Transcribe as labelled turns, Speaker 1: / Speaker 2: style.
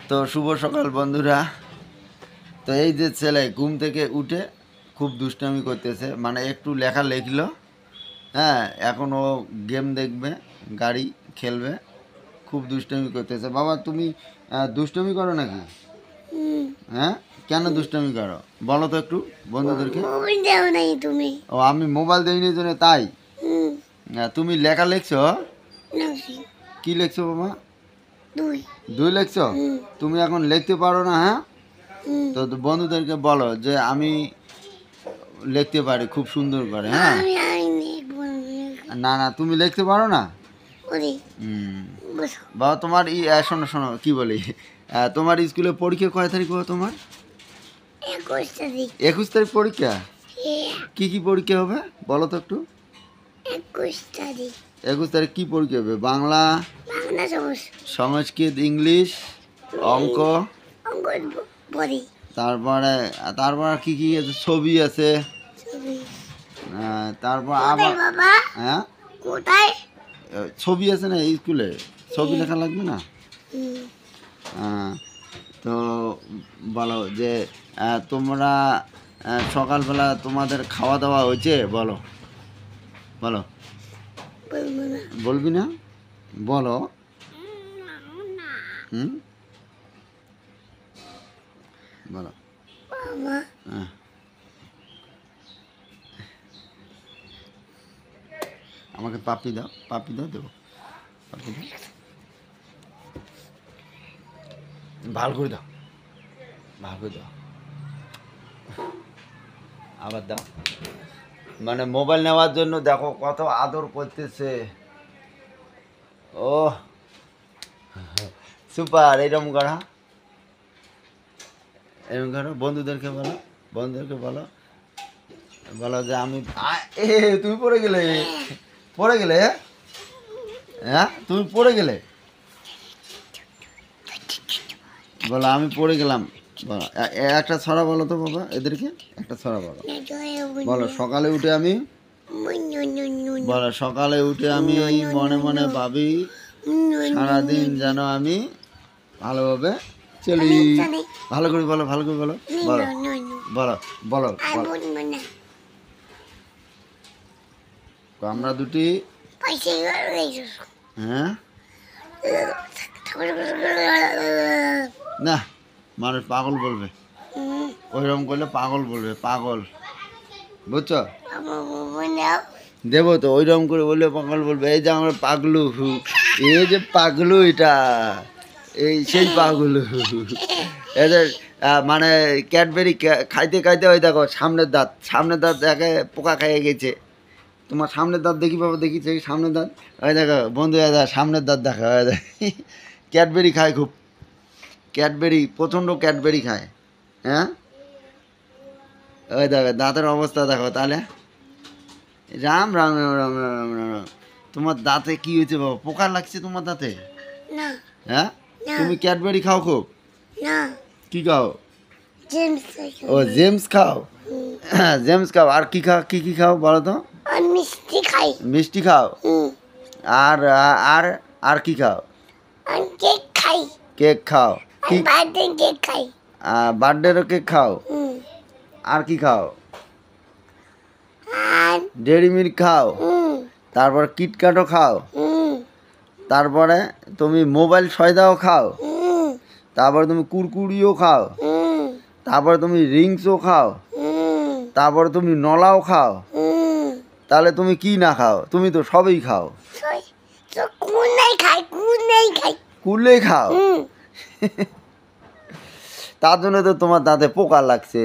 Speaker 1: তো শুভ সকাল বন্ধুরা। তো এই যে ছেলে ঘুম থেকে উঠে খুব দুষ্টামি করতেছে, মানে একটু লেখা লিখলো, হ্যাঁ, এখন ও গেম দেখবে, গাড়ি খেলবে, খুব দুষ্টামি করতেছে। বাবা তুমি দুষ্টামি করো নাকি? হ্যাঁ, কেন দুষ্টামি করো বলো তো একটু বন্ধুদেরকে।
Speaker 2: তুমি
Speaker 1: ও আমি মোবাইল দেইনি জন্য তাই? তুমি লেখা লিখছো? কি লিখছো বাবা? দুই লিখছো? তুমি এখন লিখতে পারো না? হ্যাঁ, তো বন্ধুদেরকে বলো যে আমি লিখতে পারি খুব সুন্দর করে। হ্যাঁ, না না তুমি লিখতে পারো না। বাবা তোমার শোনো শোনো কি বলি, তোমার স্কুলে পরীক্ষা কয় তারিখ হবে তোমার? 21 তারিখ পরীক্ষা। কি কি পরীক্ষা হবে বলো তো একটু। 21 তারিখ কি পরীক্ষা হবে? বাংলা, সংস্কৃত, ইংলিশ, অঙ্ক, তারপরে তারপর কি কি আছে? ছবি আছে, তারপর আবার হ্যাঁ ছবি আছে না স্কুলে, ছবি লেখা লাগবে না? তো বলো যে তোমরা সকালবেলা তোমাদের খাওয়া দাওয়া হয়েছে বলো। বলো, বলবি না? বলো। হুম, বলো। হ্যাঁ, আমাকে পাপড়ি দাও, পাপড়ি দাও, দেবো পাপড়ি দাও, ভালো করে দাও, ভালো করে দাও, আবার দাও। মানে মোবাইল নেওয়ার জন্য দেখো কত আদর করতেছে। ও সুপার, এরকম করা, এরকম করো। বন্ধুদেরকে বলো, বন্ধুদেরকে বলো, বলো যে আমি তুমি পড়ে গেলে, পড়ে গেলে, হ্যাঁ তুমি পড়ে গেলে, বলো আমি পড়ে গেলাম। বলো একটা ছড়া বলো তো বাবা, এদেরকে একটা ছড়া বলো। বলো সকালে উঠে আমি, বলো সকালে উঠে আমি মনে মনে ভাবি সারাদিন যেন আমি ভালোভাবে চলি। ভালো করে বলো, ভালো করে বলো, বলো বলো বলো। আমরা দুটি, হ্যাঁ না, মানুষ পাগল বলবে, ওইরকম করলে পাগল বলবে, পাগল, বুঝছো? দেবো তো, ওইরকম করে বললে পাগল বলবে। এই যে আমার পাগলু, এই যে পাগলু, এটা এই সেই পাগলু। এদের মানে ক্যাডবেরি খাইতে খাইতে ওই দেখো সামনের দাঁত, সামনের দাঁত দেখে পোকা খাইয়ে গেছে। তোমার সামনের দাঁত দেখি বাবা, দেখি সামনের দাঁত, ওই দেখো বন্ধু, সামনের দাঁত দেখা, ওই দেখ ক্যাডবেরি খায় খুব, ক্যাডবেরি প্রচণ্ড ক্যাডবেরি খায়। হ্যাঁ, ওই দেখো দাঁতের অবস্থা দেখো তাহলে। রাম রাম রাম রাম রাম রাম রাম। তোমার দাঁতে কি হয়েছে বাবা? পোকা লাগছে তোমার দাঁতে? হ্যাঁ, তুমি ক্যাডবেরি খাও খুব? কি খাও? ও জেমস খাও, হ্যাঁ জেমস খাও। আর কি খাও, কি কি খাও বলো তো?
Speaker 2: মিষ্টি খাই।
Speaker 1: মিষ্টি খাও? আর আর আর কি খাও?
Speaker 2: কেক খাই।
Speaker 1: কেক খাও? কি
Speaker 2: বার্থডে কেক খাই?
Speaker 1: বার্থডেরও কেক খাও? আর কি খাও?
Speaker 2: আর
Speaker 1: ডেয়ারি মিল্ক খাও? তারপর কিটক্যাটও খাও? তারপরে তুমি মোবাইল সয়দাও খাও? তারপরে তুমি কুরকুরিও খাও? তারপরে তুমি রিংসও খাও? তারপরে তুমি নলাও খাও? তাহলে তুমি কি না খাও? তুমি তো সবই খাও। কুলেই খাও? তার জন্য তো তোমার দাঁতে পোকা লাগছে।